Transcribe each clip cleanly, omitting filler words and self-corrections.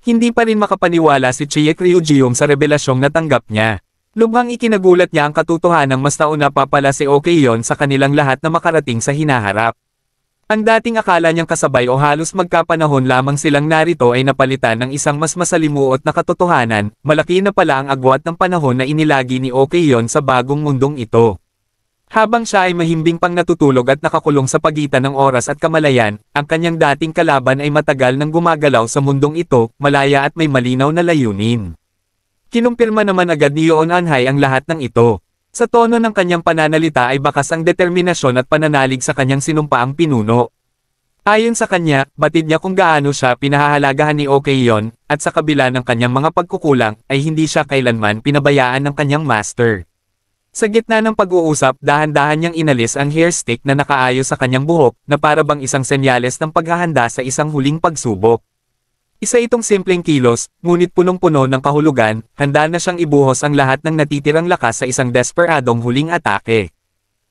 Hindi pa rin makapaniwala si Chie Ryujium sa revelasyong natanggap niya. Lubhang ikinagulat niya ang katotohanang mas nauna pa pala si Okeyon sa kanilang lahat na makarating sa hinaharap. Ang dating akala niyang kasabay o halos magkapanahon lamang silang narito ay napalitan ng isang mas masalimuot na katotohanan, malaki na pala ang agwat ng panahon na inilagi ni Okeyon sa bagong mundong ito. Habang siya ay mahimbing pang natutulog at nakakulong sa pagitan ng oras at kamalayan, ang kanyang dating kalaban ay matagal nang gumagalaw sa mundong ito, malaya at may malinaw na layunin. Kinumpirma naman agad ni Yoon Anhai ang lahat ng ito. Sa tono ng kanyang pananalita ay bakas ang determinasyon at pananalig sa kanyang sinumpaang pinuno. Ayon sa kanya, batid niya kung gaano siya pinahahalagahan ni Okeyon, at sa kabila ng kanyang mga pagkukulang, ay hindi siya kailanman pinabayaan ng kanyang master. Sa gitna ng pag-uusap, dahan-dahan niyang inalis ang hair stick na nakaayos sa kanyang buhok, na para bang isang senyales ng paghahanda sa isang huling pagsubok. Isa itong simpleng kilos, ngunit punong-puno ng kahulugan, handa na siyang ibuhos ang lahat ng natitirang lakas sa isang desperadong huling atake.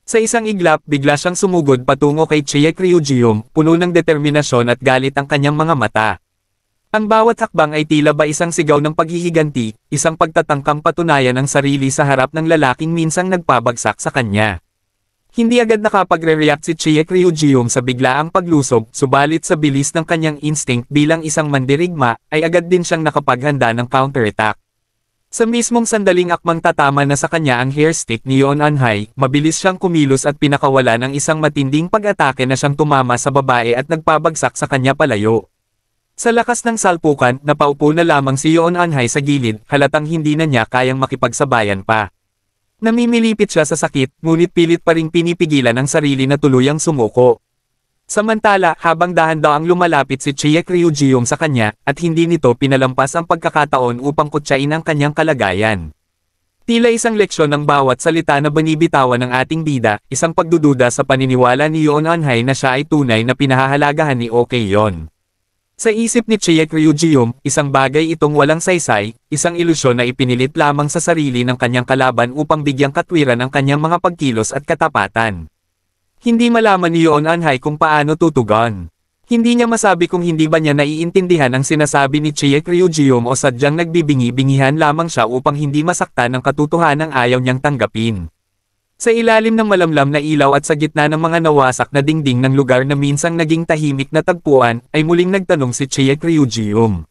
Sa isang iglap, bigla siyang sumugod patungo kay Chie Ryujium, puno ng determinasyon at galit ang kanyang mga mata. Ang bawat hakbang ay tila ba isang sigaw ng paghihiganti, isang pagtatangkang patunayan ang sarili sa harap ng lalaking minsang nagpabagsak sa kanya. Hindi agad nakapagre-react si Chie Ryujium sa biglaang paglusob, subalit sa bilis ng kanyang instinct bilang isang mandirigma, ay agad din siyang nakapaghanda ng counterattack. Sa mismong sandaling akmang tatama na sa kanya ang hair stick ni Yoon Anhai, mabilis siyang kumilos at pinakawala ng isang matinding pag-atake na siyang tumama sa babae at nagpabagsak sa kanya palayo. Sa lakas ng salpukan, napaupo na lamang si Yoon Anhai sa gilid, halatang hindi na niya kayang makipagsabayan pa. Namimilipit siya sa sakit, ngunit pilit pa ring pinipigilan ang sarili na tuluyang sumuko. Samantala, habang dahan-dahang lumalapit si Chie Ryujium sa kanya, at hindi nito pinalampas ang pagkakataon upang kutsain ang kanyang kalagayan. Tila isang leksyon ng bawat salita na binibitawan ng ating bida, isang pagdududa sa paniniwala ni Yoon Anhai na siya ay tunay na pinahahalagahan ni Okeyon. Sa isip ni Chie Ryujium, isang bagay itong walang saysay, isang ilusyon na ipinilit lamang sa sarili ng kanyang kalaban upang bigyang katwiran ang kanyang mga pagkilos at katapatan. Hindi malaman ni Yoon Anhai kung paano tutugon. Hindi niya masabi kung hindi ba niya naiintindihan ang sinasabi ni Chie Ryujium o sadyang nagbibingi-bingihan lamang siya upang hindi masaktan ang katotohanang ayaw niyang tanggapin. Sa ilalim ng malamlam na ilaw at sa gitna ng mga nawasak na dingding ng lugar na minsang naging tahimik na tagpuan, ay muling nagtanong si Chie Ryujium.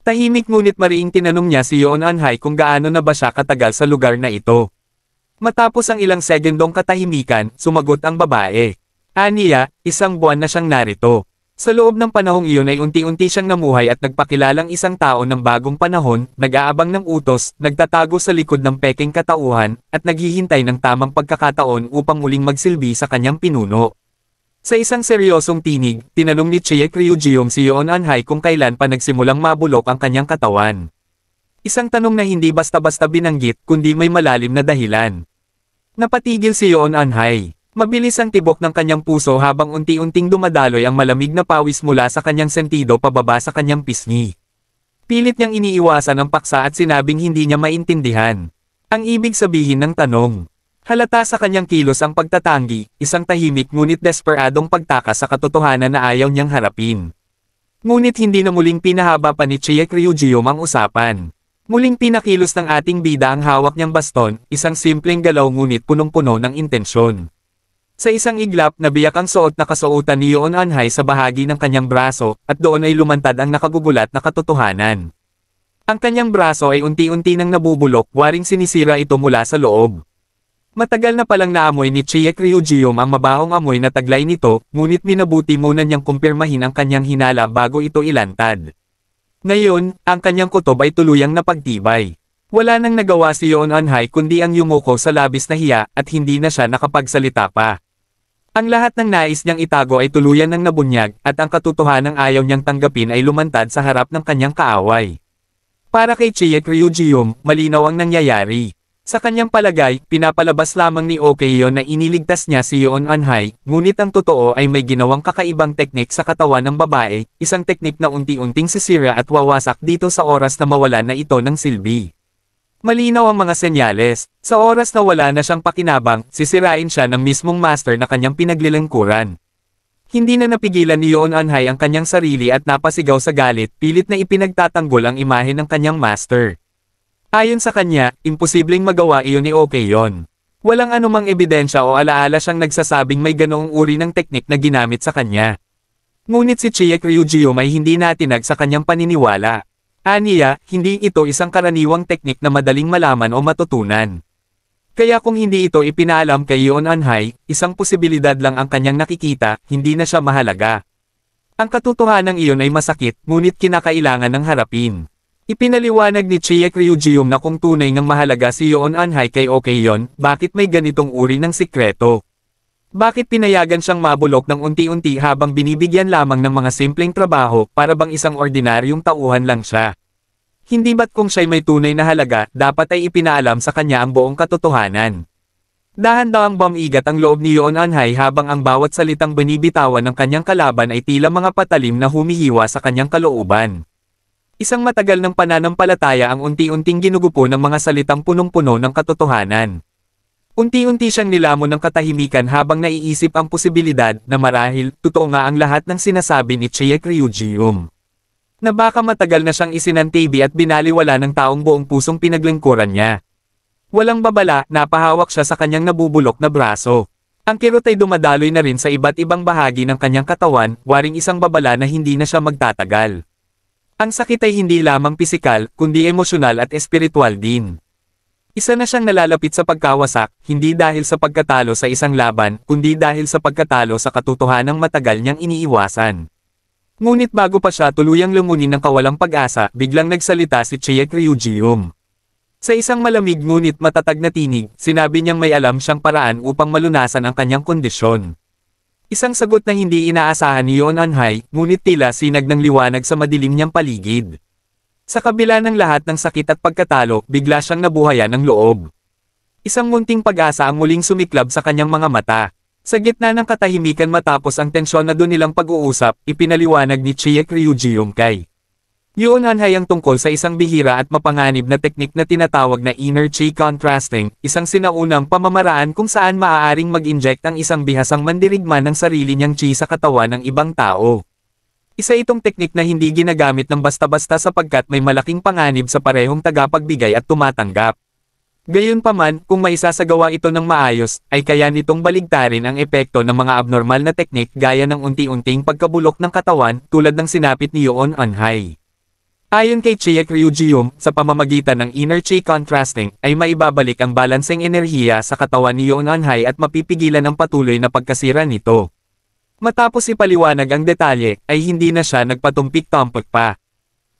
Tahimik ngunit mariing tinanong niya si Yoon Anhai kung gaano na ba siya katagal sa lugar na ito. Matapos ang ilang segundong katahimikan, sumagot ang babae. Aniya, 1 buwan na siyang narito. Sa loob ng panahong iyon ay unti-unti siyang namuhay at nagpakilalang isang tao ng bagong panahon, nag-aabang ng utos, nagtatago sa likod ng peking katauhan, at naghihintay ng tamang pagkakataon upang muling magsilbi sa kanyang pinuno. Sa isang seryosong tinig, tinanong ni Chie Ryujium si Yoon Anhai kung kailan pa nagsimulang mabulok ang kanyang katawan. Isang tanong na hindi basta-basta binanggit kundi may malalim na dahilan. Napatigil si Yoon Anhai. Mabilis ang tibok ng kanyang puso habang unti-unting dumadaloy ang malamig na pawis mula sa kanyang sentido pababa sa kanyang pisngi. Pilit niyang iniiwasan ang paksa at sinabing hindi niya maintindihan. Ang ibig sabihin ng tanong. Halata sa kanyang kilos ang pagtatanggi, isang tahimik ngunit desperadong pagtakas sa katotohanan na ayaw niyang harapin. Ngunit hindi na muling pinahaba pa ni Chie Ryujium ang usapan. Muling pinakilos ng ating bida ang hawak niyang baston, isang simpleng galaw ngunit punong-puno ng intensyon. Sa isang iglap, nabiyak ang suot na kasuotan ni Yoon Anhai sa bahagi ng kanyang braso, at doon ay lumantad ang nakagugulat na katotohanan. Ang kanyang braso ay unti-unti nang nabubulok, waring sinisira ito mula sa loob. Matagal na palang naamoy ni Chie Ryujium ang mabahong amoy na taglay nito, ngunit minabuti muna niyang kumpirmahin ang kanyang hinala bago ito ilantad. Ngayon, ang kanyang kutob ay tuluyang napagtibay. Wala nang nagawa si Yoon Anhai kundi ang yumuko sa labis na hiya, at hindi na siya nakapagsalita pa. Ang lahat ng nais niyang itago ay tuluyan ng nabunyag, at ang katotohanang ayaw niyang tanggapin ay lumantad sa harap ng kanyang kaaway. Para kay Chie Ryujium, malinaw ang nangyayari. Sa kanyang palagay, pinapalabas lamang ni Okeyon na iniligtas niya si Yoon Anhai, ngunit ang totoo ay may ginawang kakaibang teknik sa katawan ng babae, isang teknik na unti-unting sisira at wawasak dito sa oras na mawalan na ito ng silbi. Malinaw ang mga senyales. Sa oras na wala na siyang pakinabang, sisirain siya ng mismong master na kanyang pinaglilingkuran. Hindi na napigilan ni Yoon Anhai ang kanyang sarili at napasigaw sa galit, pilit na ipinagtatanggol ang imahe ng kanyang master. Ayon sa kanya, imposibleng magawa iyon ni Okeyon. Walang anumang ebidensya o alaala siyang nagsasabing may ganoong uri ng teknik na ginamit sa kanya. Ngunit si Chiek Ryujium ay hindi natinag sa kanyang paniniwala. Aniya, hindi ito isang karaniwang teknik na madaling malaman o matutunan. Kaya kung hindi ito ipinaalam kay Yoon Anhai, isang posibilidad lang ang kanyang nakikita, hindi na siya mahalaga. Ang katotohanan iyon ay masakit, ngunit kinakailangan ng harapin. Ipinaliwanag ni Chiek Ryujium na kung tunay ngang mahalaga si Yoon Anhai kay Okeyon, bakit may ganitong uri ng sikreto? Bakit pinayagan siyang mabulok ng unti-unti habang binibigyan lamang ng mga simpleng trabaho para bang isang ordinaryong tauhan lang siya? Hindi ba't kung siya'y may tunay na halaga, dapat ay ipinaalam sa kanya ang buong katotohanan? Dahan-dahang bumigat ang loob ni Yoon Anhai habang ang bawat salitang binibitawan ng kanyang kalaban ay tila mga patalim na humihiwa sa kanyang kalooban. Isang matagal ng pananampalataya ang unti-unting ginugupo ng mga salitang punong-puno ng katotohanan. Unti-unti siyang nilamon ng katahimikan habang naiisip ang posibilidad na marahil, totoo nga ang lahat ng sinasabi ni Chiek Ryujium. Na baka matagal na siyang isinantibi at binaliwala ng taong buong pusong pinaglingkuran niya. Walang babala, napahawak siya sa kanyang nabubulok na braso. Ang kirot ay dumadaloy na rin sa iba't ibang bahagi ng kanyang katawan, waring isang babala na hindi na siya magtatagal. Ang sakit ay hindi lamang pisikal, kundi emosyonal at espiritual din. Isa na siyang nalalapit sa pagkawasak, hindi dahil sa pagkatalo sa isang laban, kundi dahil sa pagkatalo sa katotohanang matagal niyang iniiwasan. Ngunit bago pa siya tuluyang lumunin ng kawalang pag-asa, biglang nagsalita si Chiek Ryujium. Sa isang malamig ngunit matatag na tinig, sinabi niyang may alam siyang paraan upang malunasan ang kanyang kondisyon. Isang sagot na hindi inaasahan ni Yoon Anhai, ngunit tila sinag ng liwanag sa madilim niyang paligid. Sa kabila ng lahat ng sakit at pagkatalo, bigla siyang nabuhayan ng loob. Isang munting pag-asa ang muling sumiklab sa kanyang mga mata. Sa gitna ng katahimikan matapos ang tensyon na doon nilang pag-uusap, ipinaliwanag ni Chiek Ryujium kay Yoon Anhai ang tungkol sa isang bihira at mapanganib na teknik na tinatawag na inner chi contrasting, isang sinaunang pamamaraan kung saan maaaring mag-inject ang isang bihasang mandirigma ng sarili niyang chi sa katawan ng ibang tao. Isa itong teknik na hindi ginagamit ng basta-basta sapagkat may malaking panganib sa parehong tagapagbigay at tumatanggap. Gayunpaman, kung maisasagawa ito ng maayos, ay kaya nitong baligtarin ang epekto ng mga abnormal na teknik gaya ng unti-unting pagkabulok ng katawan tulad ng sinapit ni Yoon Anhai. Ayon kay Chiek Ryujium, sa pamamagitan ng inner chi contrasting, ay maibabalik ang balanseng enerhiya sa katawan ni Yoon Anhai at mapipigilan ang patuloy na pagkasira nito. Matapos ipaliwanag ang detalye, ay hindi na siya nagpatumpik-tampik pa.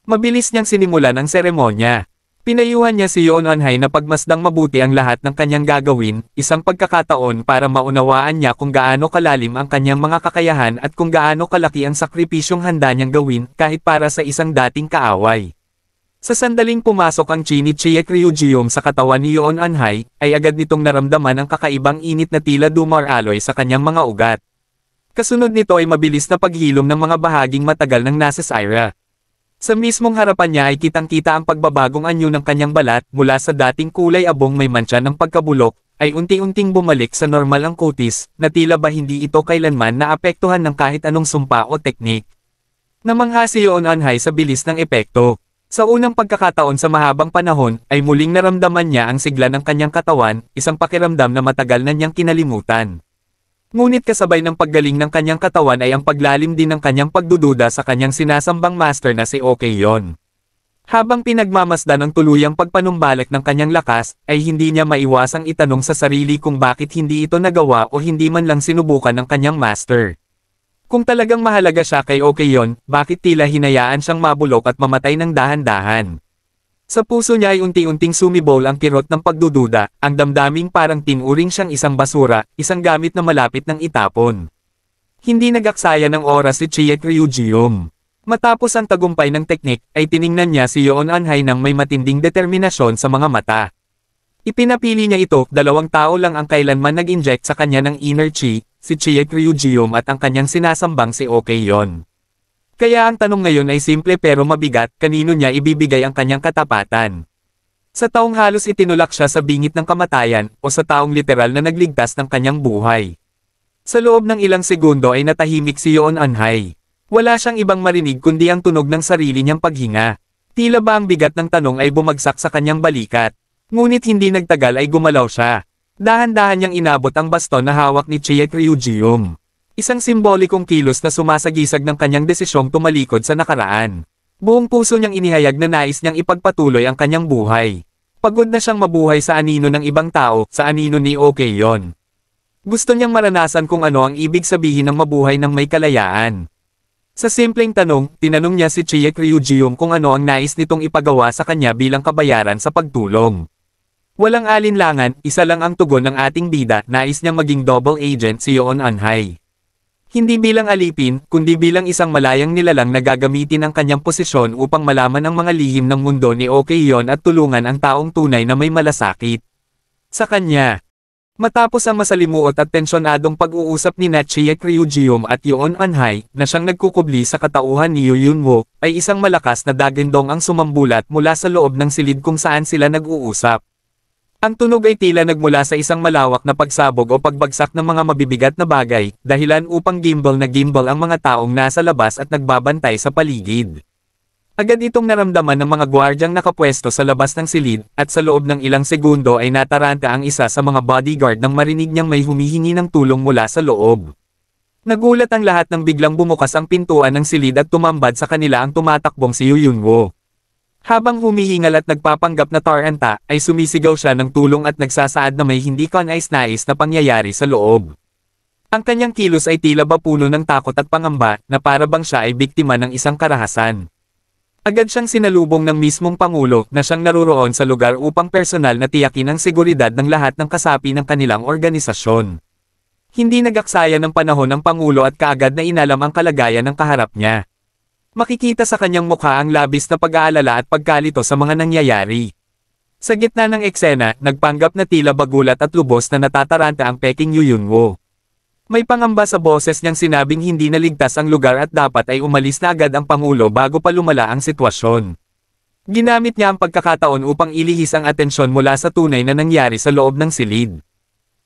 Mabilis niyang sinimulan ang seremonya. Pinayuhan niya si Yoon Anhai na pagmasdang mabuti ang lahat ng kanyang gagawin, isang pagkakataon para maunawaan niya kung gaano kalalim ang kanyang mga kakayahan at kung gaano kalaki ang sakripisyong handa niyang gawin kahit para sa isang dating kaaway. Sa sandaling pumasok ang chi ni Chiek Ryujium sa katawan ni Yoon Anhai, ay agad nitong naramdaman ang kakaibang init na tila dumar-aloy sa kanyang mga ugat. Kasunod nito ay mabilis na paghilom ng mga bahaging matagal ng nasa Syra. Sa mismong harapan niya ay kitang-kita ang pagbabagong anyo ng kanyang balat, mula sa dating kulay abong may mantsa ng pagkabulok, ay unti-unting bumalik sa normal ang kutis, na tila ba hindi ito kailanman naapektuhan ng kahit anong sumpa o teknik. Namangha si Yoon Anhai sa bilis ng epekto. Sa unang pagkakataon sa mahabang panahon, ay muling naramdaman niya ang sigla ng kanyang katawan, isang pakiramdam na matagal na niyang kinalimutan. Ngunit kasabay ng paggaling ng kanyang katawan ay ang paglalim din ng kanyang pagdududa sa kanyang sinasambang master na si Okeyon. Habang pinagmamasdan ang tuluyang pagpanumbalik ng kanyang lakas, ay hindi niya maiwasang itanong sa sarili kung bakit hindi ito nagawa o hindi man lang sinubukan ng kanyang master. Kung talagang mahalaga siya kay Okeyon, bakit tila hinayaan siyang mabulok at mamatay ng dahan-dahan? Sa puso niya ay unti-unting sumibol ang kirot ng pagdududa, ang damdaming parang tinuring siyang isang basura, isang gamit na malapit ng itapon. Hindi nagaksaya ng oras si Chiek Ryujium. Matapos ang tagumpay ng teknik, ay tiningnan niya si Yoon Anhai ng may matinding determinasyon sa mga mata. Ipinapili niya ito, 2 tao lang ang kailanman nag-inject sa kanya ng inner chi, si Chiek Ryujium at ang kanyang sinasambang si Okeyon. Kaya ang tanong ngayon ay simple pero mabigat, kanino niya ibibigay ang kanyang katapatan? Sa taong halos itinulak siya sa bingit ng kamatayan, o sa taong literal na nagligtas ng kanyang buhay? Sa loob ng ilang segundo ay natahimik si Yoon Anhai. Wala siyang ibang marinig kundi ang tunog ng sarili niyang paghinga. Tila ba ang bigat ng tanong ay bumagsak sa kanyang balikat. Ngunit hindi nagtagal ay gumalaw siya. Dahan-dahan niyang inabot ang baston na hawak ni Chie Ryujium. Isang simbolikong kilos na sumasagisag ng kanyang desisyong tumalikod sa nakaraan. Buong puso niyang inihayag na nais niyang ipagpatuloy ang kanyang buhay. Pagod na siyang mabuhay sa anino ng ibang tao, sa anino ni Okeyon. Gusto niyang maranasan kung ano ang ibig sabihin ng mabuhay ng may kalayaan. Sa simpleng tanong, tinanong niya si Chie Ryujium kung ano ang nais nitong ipagawa sa kanya bilang kabayaran sa pagtulong. Walang alinlangan, isa lang ang tugon ng ating bida, nais niyang maging double agent si Yoon Anhai. Hindi bilang alipin, kundi bilang isang malayang nilalang na gagamitin ang kanyang posisyon upang malaman ang mga lihim ng mundo ni Okeyon at tulungan ang taong tunay na may malasakit. Sa kanya. Matapos ang masalimuot at tensyonadong pag-uusap ni Chie Ryujium at Yoon Anhai, na siyang nagkukubli sa katauhan ni Yu Yunwo, ay isang malakas na dagindong ang sumambulat mula sa loob ng silid kung saan sila nag-uusap. Ang tunog ay tila nagmula sa isang malawak na pagsabog o pagbagsak ng mga mabibigat na bagay, dahilan upang gimbal ang mga taong nasa labas at nagbabantay sa paligid. Agad itong naramdaman ng mga gwardyang nakapwesto sa labas ng silid, at sa loob ng ilang segundo ay nataranta ang isa sa mga bodyguard nang marinig niyang may humihingi ng tulong mula sa loob. Nagulat ang lahat nang biglang bumukas ang pintuan ng silid at tumambad sa kanila ang tumatakbong si Yu Yunwo. Habang humihingal at nagpapanggap na taranta, ay sumisigaw siya ng tulong at nagsasaad na may hindi kanais-nais na pangyayari sa loob. Ang kanyang kilos ay tila ba puno ng takot at pangamba, na para bang siya ay biktima ng isang karahasan. Agad siyang sinalubong ng mismong Pangulo na siyang naruroon sa lugar upang personal na tiyakin ang seguridad ng lahat ng kasapi ng kanilang organisasyon. Hindi nagaksaya ng panahon ng Pangulo at kaagad na inalam ang kalagayan ng kaharap niya. Makikita sa kanyang mukha ang labis na pag-aalala at pagkalito sa mga nangyayari. Sa gitna ng eksena, nagpanggap na tila bagulat at lubos na natataranta ang Peking Yu Yunwo. May pangamba sa boses niyang sinabing hindi naligtas ang lugar at dapat ay umalis na agad ang Pangulo bago pa lumala ang sitwasyon. Ginamit niya ang pagkakataon upang ilihis ang atensyon mula sa tunay na nangyari sa loob ng silid.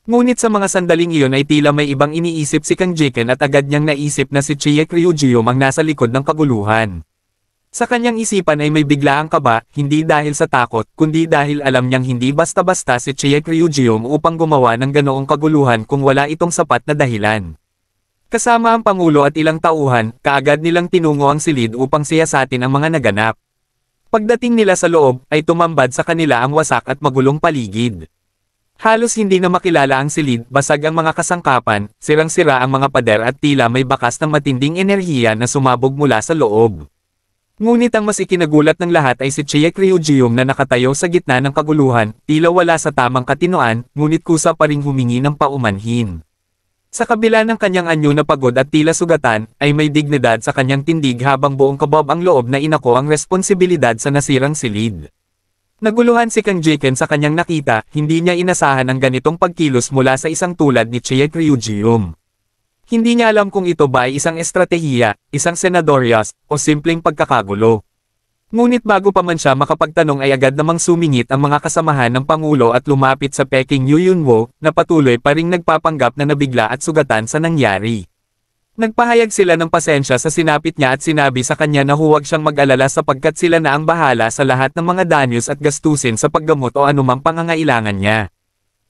Ngunit sa mga sandaling iyon ay tila may ibang iniisip si Kang Jiken at agad niyang naisip na si Chie Ryujium ang nasa likod ng kaguluhan. Sa kanyang isipan ay may biglaang kaba, hindi dahil sa takot, kundi dahil alam niyang hindi basta-basta si Chie Ryujium upang gumawa ng ganoong kaguluhan kung wala itong sapat na dahilan. Kasama ang Pangulo at ilang tauhan, kaagad nilang tinungo ang silid upang siyasatin ang mga naganap. Pagdating nila sa loob, ay tumambad sa kanila ang wasak at magulong paligid. Halos hindi na makilala ang silid, basag ang mga kasangkapan, sirang-sira ang mga pader at tila may bakas ng matinding enerhiya na sumabog mula sa loob. Ngunit ang mas ikinagulat ng lahat ay si Chie Ryujium na nakatayo sa gitna ng kaguluhan, tila wala sa tamang katinoan, ngunit kusa pa ring humingi ng paumanhin. Sa kabila ng kanyang anyo na pagod at tila sugatan, ay may dignidad sa kanyang tindig habang buong kabob ang loob na inako ang responsibilidad sa nasirang silid. Naguluhan si Kang Jiken sa kanyang nakita, hindi niya inasahan ang ganitong pagkilos mula sa isang tulad ni Chie Ryujium. Hindi niya alam kung ito ba ay isang estratehiya, isang senadoryas, o simpleng pagkakagulo. Ngunit bago pa man siya makapagtanong ay agad namang sumingit ang mga kasamahan ng Pangulo at lumapit sa Peking Yu Yunwo, na patuloy pa ring nagpapanggap na nabigla at sugatan sa nangyari. Nagpahayag sila ng pasensya sa sinapit niya at sinabi sa kanya na huwag siyang mag-alala sapagkat sila na ang bahala sa lahat ng mga danyos at gastusin sa paggamot o anumang pangangailangan niya.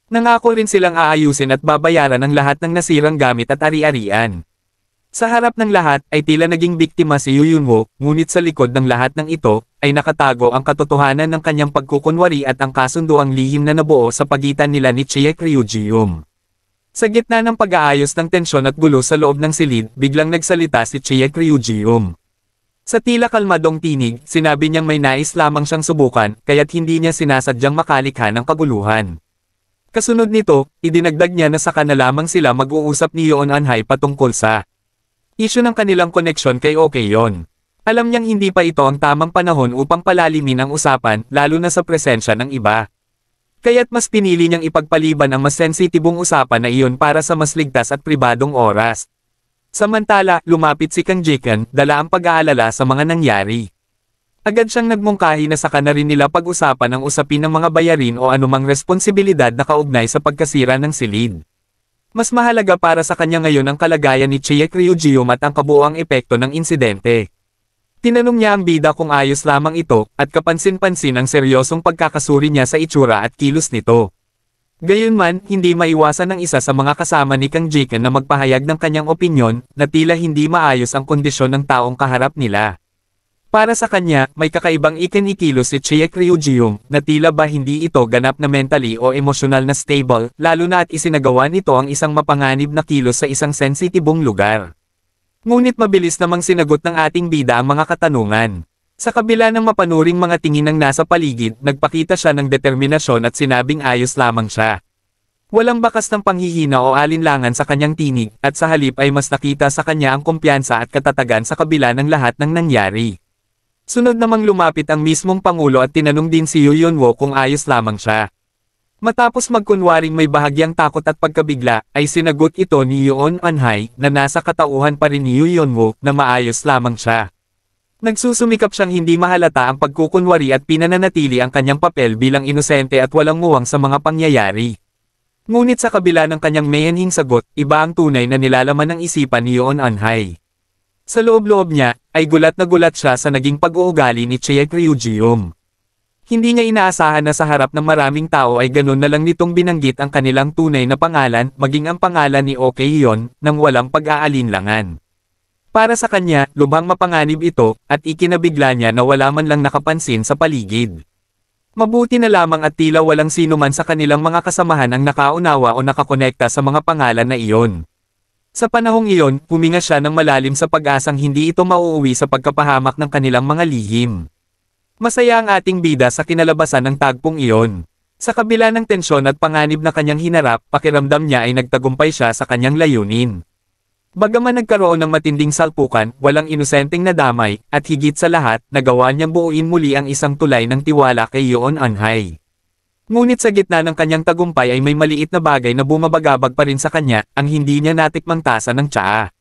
Nangako rin silang aayusin at babayaran ang lahat ng nasirang gamit at ari-arian. Sa harap ng lahat ay tila naging biktima si Yu Yunwo, ngunit sa likod ng lahat ng ito, ay nakatago ang katotohanan ng kanyang pagkukunwari at ang kasunduang lihim na nabuo sa pagitan nila ni Chie Ryujium. Sa gitna ng pag-aayos ng tensyon at gulo sa loob ng silid, biglang nagsalita si Chie Ryujium. Sa tila kalmadong tinig, sinabi niyang may nais lamang siyang subukan, kaya't hindi niya sinasadyang makalikha ng kaguluhan. Kasunod nito, idinagdag niya na saka na lamang sila mag-uusap ni Yoon Anhai patungkol sa isyu ng kanilang koneksyon kay Okeyon. Alam niyang hindi pa ito ang tamang panahon upang palalimin ang usapan, lalo na sa presensya ng iba. Kaya't mas pinili niyang ipagpaliban ang mas sensitibong usapan na iyon para sa mas ligtas at pribadong oras. Samantala, lumapit si Kang Jiken, dala ang pag-aalala sa mga nangyari. Agad siyang nagmungkahi na saka na rin nila pag-usapan ang usapin ng mga bayarin o anumang responsibilidad na kaugnay sa pagkasira ng silid. Mas mahalaga para sa kanya ngayon ang kalagayan ni Chiek Ryujium at ang kabuuang epekto ng insidente. Tinanong niya ang bida kung ayos lamang ito, at kapansin-pansin ang seryosong pagkakasuri niya sa itsura at kilos nito. Gayunman, hindi maiwasan ng isa sa mga kasama ni Kang Jiken na magpahayag ng kanyang opinyon, na tila hindi maayos ang kondisyon ng taong kaharap nila. Para sa kanya, may kakaibang ikinikilos si Chiek Ryujium, na tila ba hindi ito ganap na mentally o emosyonal na stable, lalo na at isinagawa nito ang isang mapanganib na kilos sa isang sensitibong lugar. Ngunit mabilis namang sinagot ng ating bida ang mga katanungan. Sa kabila ng mapanuring mga tingin ng nasa paligid, nagpakita siya ng determinasyon at sinabing ayos lamang siya. Walang bakas ng panghihina o alinlangan sa kanyang tinig, at sa halip ay mas nakita sa kanya ang kumpiyansa at katatagan sa kabila ng lahat ng nangyari. Sunod namang lumapit ang mismong Pangulo at tinanong din si Yu Yunwo kung ayos lamang siya. Matapos magkunwaring may bahagyang takot at pagkabigla, ay sinagot ito ni Yoon Anhai na nasa katauhan pa rin ni Yu Yunwo na maayos lamang siya. Nagsusumikap siyang hindi mahalata ang pagkukunwari at pinananatili ang kanyang papel bilang inosente at walang muwang sa mga pangyayari. Ngunit sa kabila ng kanyang mayanhing sagot, iba ang tunay na nilalaman ng isipan ni Yoon Anhai. Sa loob-loob niya, ay gulat na gulat siya sa naging pag-uugali ni Chiek Ryujium. Hindi niya inaasahan na sa harap ng maraming tao ay ganun na lang nitong binanggit ang kanilang tunay na pangalan, maging ang pangalan ni Okeyon, nang walang pag-aalinlangan. Para sa kanya, lubhang mapanganib ito, at ikinabigla niya na wala man lang nakapansin sa paligid. Mabuti na lamang at tila walang sino man sa kanilang mga kasamahan ang nakaunawa o nakakonekta sa mga pangalan na iyon. Sa panahong iyon, huminga siya ng malalim sa pag-asang hindi ito mauuwi sa pagkapahamak ng kanilang mga lihim. Masaya ang ating bida sa kinalabasan ng tagpong iyon. Sa kabila ng tensyon at panganib na kanyang hinarap, pakiramdam niya ay nagtagumpay siya sa kanyang layunin. Bagaman nagkaroon ng matinding salpukan, walang inosenteng nadamay, at higit sa lahat, nagawa niyang buuin muli ang isang tulay ng tiwala kay Yoon Anhai. Ngunit sa gitna ng kanyang tagumpay ay may maliit na bagay na bumabagabag pa rin sa kanya, ang hindi niya natikmang tasa ng tsaa.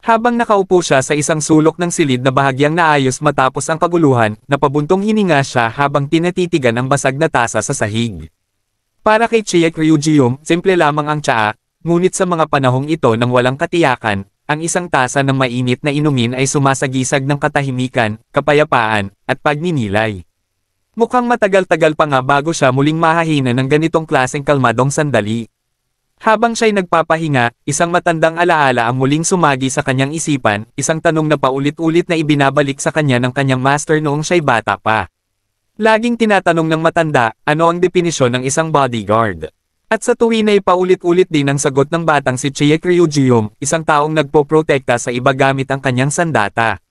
Habang nakaupo siya sa isang sulok ng silid na bahagyang naayos matapos ang kaguluhan, napabuntong hininga siya habang tinatitigan ang basag na tasa sa sahig. Para kay Chiek Ryujium, simple lamang ang tsaa. Ngunit sa mga panahong ito nang walang katiyakan, ang isang tasa ng mainit na inumin ay sumasagisag ng katahimikan, kapayapaan, at pagninilay. Mukhang matagal-tagal pa nga bago siya muling mahahina ng ganitong klaseng kalmadong sandali. Habang siya'y nagpapahinga, isang matandang alaala ang muling sumagi sa kanyang isipan, isang tanong na paulit-ulit na ibinabalik sa kanya ng kanyang master noong siya'y bata pa. Laging tinatanong ng matanda, ano ang definisyon ng isang bodyguard? At sa tuwin ay paulit-ulit din ang sagot ng batang si Chiek Ryujium, isang taong nagpoprotekta sa iba gamit ang kanyang sandata.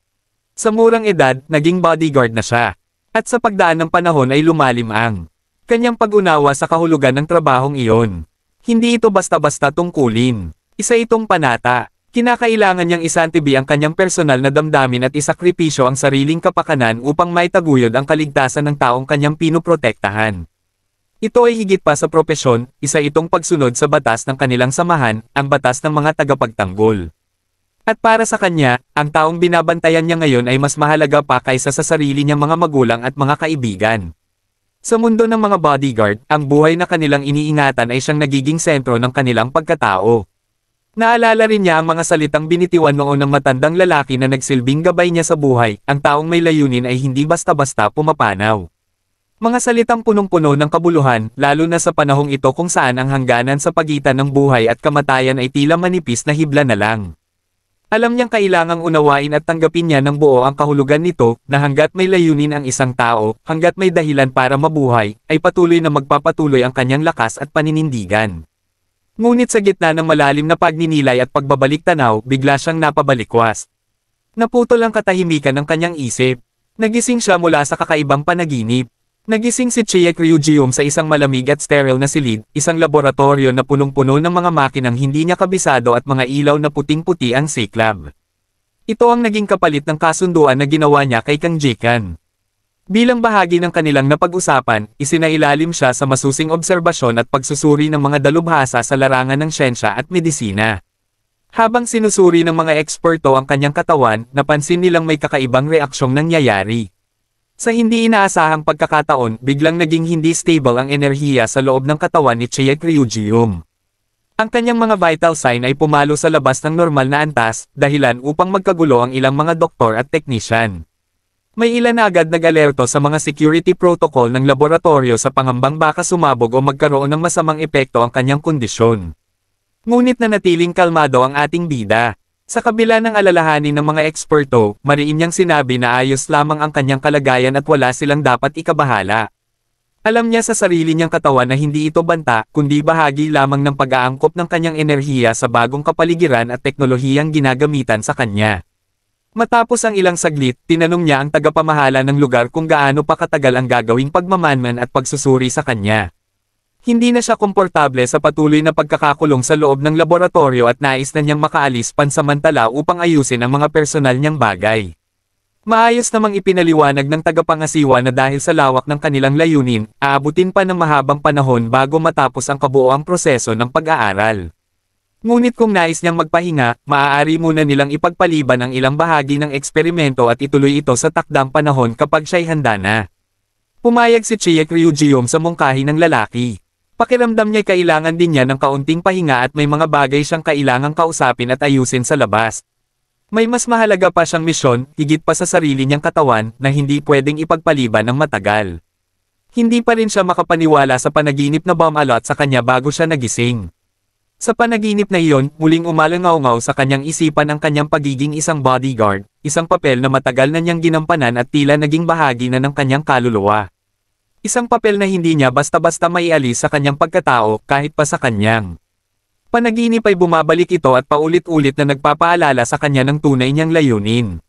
Sa murang edad, naging bodyguard na siya. At sa pagdaan ng panahon ay lumalim ang kanyang pag-unawa sa kahulugan ng trabahong iyon. Hindi ito basta-basta tungkulin. Isa itong panata. Kinakailangan niyang isantibi ang kanyang personal na damdamin at isakripisyo ang sariling kapakanan upang maitaguyod ang kaligtasan ng taong kanyang pinoprotektahan. Ito ay higit pa sa propesyon, isa itong pagsunod sa batas ng kanilang samahan, ang batas ng mga tagapagtanggol. At para sa kanya, ang taong binabantayan niya ngayon ay mas mahalaga pa kaysa sa sarili niyang mga magulang at mga kaibigan. Sa mundo ng mga bodyguard, ang buhay na kanilang iniingatan ay siyang nagiging sentro ng kanilang pagkatao. Naalala rin niya ang mga salitang binitiwan noon ng matandang lalaki na nagsilbing gabay niya sa buhay, ang taong may layunin ay hindi basta-basta pumapanaw. Mga salitang punong-puno ng kabuluhan, lalo na sa panahong ito kung saan ang hangganan sa pagitan ng buhay at kamatayan ay tila manipis na hibla na lang. Alam niyang kailangang unawain at tanggapin niya ng buo ang kahulugan nito, na hanggat may layunin ang isang tao, hanggat may dahilan para mabuhay, ay patuloy na magpapatuloy ang kanyang lakas at paninindigan. Ngunit sa gitna ng malalim na pagninilay at pagbabalik tanaw, bigla siyang napabalikwas. Naputol ang katahimikan ng kanyang isip. Nagising siya mula sa kakaibang panaginip. Nagising si Chiek Ryujium sa isang malamig at sterile na silid, isang laboratorio na punong-puno ng mga makinang hindi niya kabisado at mga ilaw na puting-puti ang siklab. Ito ang naging kapalit ng kasunduan na ginawa niya kay Kang Jiken. Bilang bahagi ng kanilang napag-usapan, isinailalim siya sa masusing obserbasyon at pagsusuri ng mga dalubhasa sa larangan ng siyensya at medisina. Habang sinusuri ng mga eksperto ang kanyang katawan, napansin nilang may kakaibang reaksyong nangyayari. Sa hindi inaasahang pagkakataon, biglang naging hindi stable ang enerhiya sa loob ng katawan ni Chiek Ryujium. Ang kanyang mga vital sign ay pumalo sa labas ng normal na antas, dahilan upang magkagulo ang ilang mga doktor at teknisyan. May ilan na agad nag-alerto sa mga security protocol ng laboratorio sa pangambang baka sumabog o magkaroon ng masamang epekto ang kanyang kondisyon. Ngunit nanatiling kalmado ang ating bida. Sa kabila ng alalahanin ng mga eksperto, mariin niyang sinabi na ayos lamang ang kanyang kalagayan at wala silang dapat ikabahala. Alam niya sa sarili niyang katawan na hindi ito banta, kundi bahagi lamang ng pag-aangkop ng kanyang enerhiya sa bagong kapaligiran at teknolohiyang ginagamitan sa kanya. Matapos ang ilang saglit, tinanong niya ang tagapamahala ng lugar kung gaano pa katagal ang gagawing pagmamanman at pagsusuri sa kanya. Hindi na siya komportable sa patuloy na pagkakakulong sa loob ng laboratorio at nais na niyang makaalis pansamantala upang ayusin ang mga personal niyang bagay. Maayos namang ipinaliwanag ng tagapangasiwa na dahil sa lawak ng kanilang layunin, aabutin pa ng mahabang panahon bago matapos ang kabuoang proseso ng pag-aaral. Ngunit kung nais niyang magpahinga, maaari muna nilang ipagpaliban ang ilang bahagi ng eksperimento at ituloy ito sa takdang panahon kapag siya'y handa na. Pumayag si Chiek Ryujium sa mungkahi ng lalaki. Pakiramdam niya'y kailangan din niya ng kaunting pahinga at may mga bagay siyang kailangang kausapin at ayusin sa labas. May mas mahalaga pa siyang misyon, higit pa sa sarili niyang katawan, na hindi pwedeng ipagpaliban ng matagal. Hindi pa rin siya makapaniwala sa panaginip na bumalot sa kanya bago siya nagising. Sa panaginip na iyon, muling umalangaw-ngaw sa kanyang isipan ang kanyang pagiging isang bodyguard, isang papel na matagal na niyang ginampanan at tila naging bahagi na ng kanyang kaluluwa. Isang papel na hindi niya basta-basta maialis sa kanyang pagkatao kahit pa sa kanyang panaginip ay bumabalik ito at paulit-ulit na nagpapaalala sa kanya ng tunay niyang layunin.